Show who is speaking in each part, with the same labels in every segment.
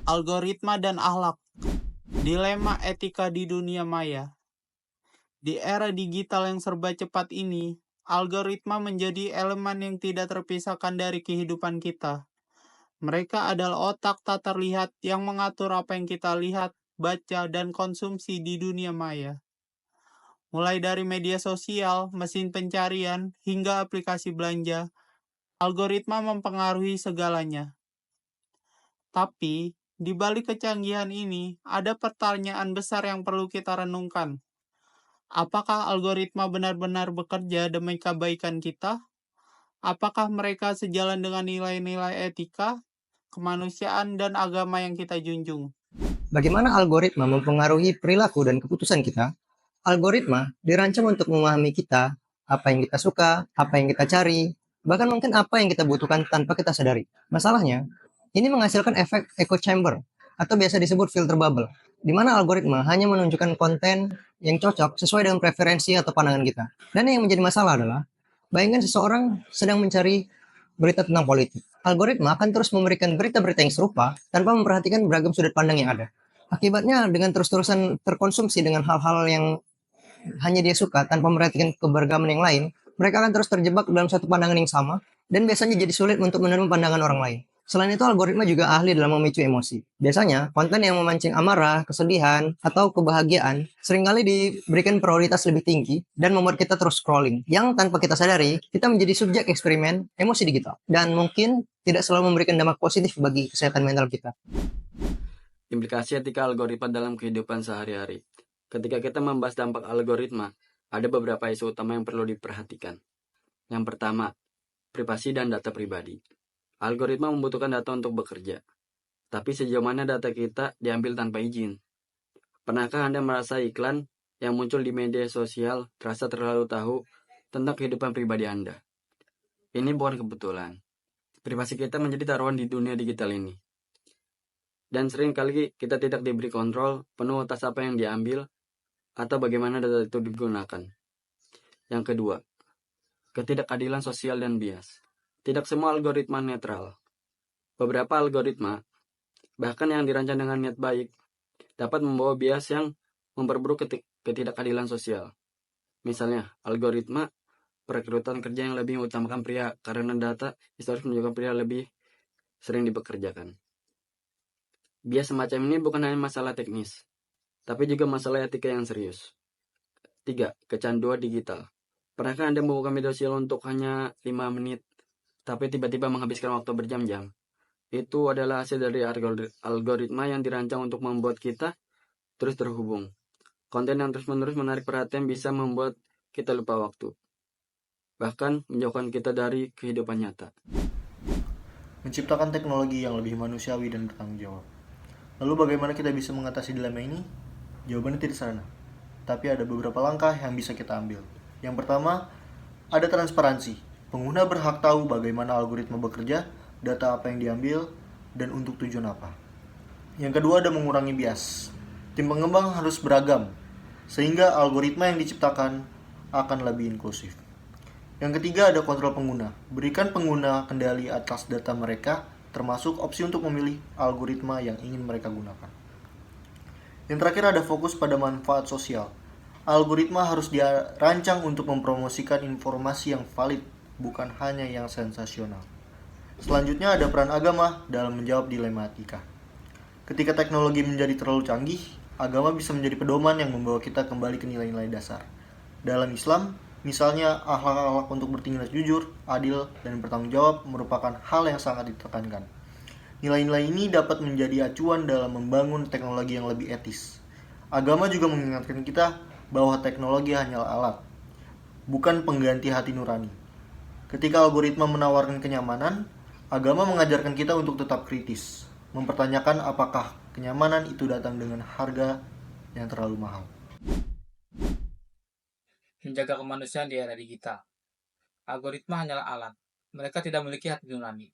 Speaker 1: Algoritma dan akhlak, dilema etika di dunia maya. Di era digital yang serba cepat ini, algoritma menjadi elemen yang tidak terpisahkan dari kehidupan kita. Mereka adalah otak tak terlihat yang mengatur apa yang kita lihat, baca, dan konsumsi di dunia maya. Mulai dari media sosial, mesin pencarian, hingga aplikasi belanja, algoritma mempengaruhi segalanya. Tapi, di balik kecanggihan ini, ada pertanyaan besar yang perlu kita renungkan. Apakah algoritma benar-benar bekerja demi kebaikan kita? Apakah mereka sejalan dengan nilai-nilai etika, kemanusiaan, dan agama yang kita junjung?
Speaker 2: Bagaimana algoritma mempengaruhi perilaku dan keputusan kita? Algoritma dirancang untuk memahami kita, apa yang kita suka, apa yang kita cari, bahkan mungkin apa yang kita butuhkan tanpa kita sadari. Masalahnya, ini menghasilkan efek echo chamber atau biasa disebut filter bubble, di mana algoritma hanya menunjukkan konten yang cocok sesuai dengan preferensi atau pandangan kita. Dan yang menjadi masalah adalah, bayangkan seseorang sedang mencari berita tentang politik. Algoritma akan terus memberikan berita-berita yang serupa tanpa memperhatikan beragam sudut pandang yang ada. Akibatnya dengan terus-terusan terkonsumsi dengan hal-hal yang hanya dia suka tanpa memperhatikan keberagaman yang lain, mereka akan terus terjebak dalam satu pandangan yang sama dan biasanya jadi sulit untuk menerima pandangan orang lain. Selain itu, algoritma juga ahli dalam memicu emosi. Biasanya, konten yang memancing amarah, kesedihan, atau kebahagiaan seringkali diberikan prioritas lebih tinggi dan membuat kita terus scrolling. Yang tanpa kita sadari, kita menjadi subjek eksperimen emosi digital. Dan mungkin tidak selalu memberikan dampak positif bagi kesehatan mental kita.
Speaker 3: Implikasi etika algoritma dalam kehidupan sehari-hari. Ketika kita membahas dampak algoritma, ada beberapa isu utama yang perlu diperhatikan. Yang pertama, privasi dan data pribadi. Algoritma membutuhkan data untuk bekerja. Tapi sejauh mana data kita diambil tanpa izin? Pernahkah Anda merasa iklan yang muncul di media sosial terasa terlalu tahu tentang kehidupan pribadi Anda? Ini bukan kebetulan. Privasi kita menjadi taruhan di dunia digital ini. Dan sering kali kita tidak diberi kontrol penuh atas apa yang diambil atau bagaimana data itu digunakan. Yang kedua, ketidakadilan sosial dan bias. Tidak semua algoritma netral. Beberapa algoritma, bahkan yang dirancang dengan niat baik, dapat membawa bias yang memperburuk ketidakadilan sosial. Misalnya, algoritma perekrutan kerja yang lebih mengutamakan pria karena data historis menunjukkan pria lebih sering dipekerjakan. Bias semacam ini bukan hanya masalah teknis, tapi juga masalah etika yang serius. 3. Kecanduan digital. Pernahkah Anda membuka media sosial untuk hanya 5 menit, tapi tiba-tiba menghabiskan waktu berjam-jam? Itu adalah hasil dari algoritma yang dirancang untuk membuat kita terus terhubung. Konten yang terus-menerus menarik perhatian bisa membuat kita lupa waktu, bahkan menjauhkan kita dari kehidupan nyata.
Speaker 4: Menciptakan teknologi yang lebih manusiawi dan bertanggung jawab. Lalu bagaimana kita bisa mengatasi dilema ini? Jawabannya tidak sederhana, tapi ada beberapa langkah yang bisa kita ambil. Yang pertama, ada transparansi. Pengguna berhak tahu bagaimana algoritma bekerja, data apa yang diambil, dan untuk tujuan apa. Yang kedua, ada mengurangi bias. Tim pengembang harus beragam, sehingga algoritma yang diciptakan akan lebih inklusif. Yang ketiga, ada kontrol pengguna. Berikan pengguna kendali atas data mereka, termasuk opsi untuk memilih algoritma yang ingin mereka gunakan. Yang terakhir, ada fokus pada manfaat sosial. Algoritma harus dirancang untuk mempromosikan informasi yang valid, bukan hanya yang sensasional. Selanjutnya, ada peran agama dalam menjawab dilema etika. Ketika teknologi menjadi terlalu canggih, agama bisa menjadi pedoman yang membawa kita kembali ke nilai-nilai dasar. Dalam Islam, misalnya akhlak-akhlak untuk bertindak jujur, adil, dan bertanggung jawab merupakan hal yang sangat ditekankan. Nilai-nilai ini dapat menjadi acuan dalam membangun teknologi yang lebih etis. Agama juga mengingatkan kita bahwa teknologi hanyalah alat, bukan pengganti hati nurani. Ketika algoritma menawarkan kenyamanan, agama mengajarkan kita untuk tetap kritis, mempertanyakan apakah kenyamanan itu datang dengan harga yang terlalu mahal.
Speaker 5: Menjaga kemanusiaan di era digital. Algoritma hanyalah alat. Mereka tidak memiliki hati nurani,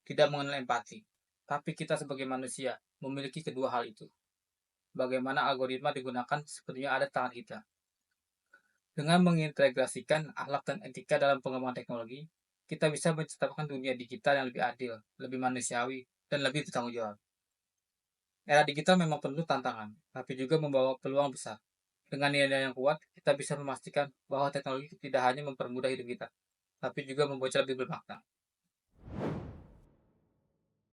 Speaker 5: tidak mengenal empati. Tapi kita sebagai manusia memiliki kedua hal itu. Bagaimana algoritma digunakan sepertinya ada tangan kita. Dengan mengintegrasikan akhlak dan etika dalam pengembangan teknologi, kita bisa menciptakan dunia digital yang lebih adil, lebih manusiawi, dan lebih bertanggung jawab. Era digital memang penuh tantangan, tapi juga membawa peluang besar. Dengan nilai yang kuat, kita bisa memastikan bahwa teknologi tidak hanya mempermudah hidup kita, tapi juga membuatnya lebih bermakna.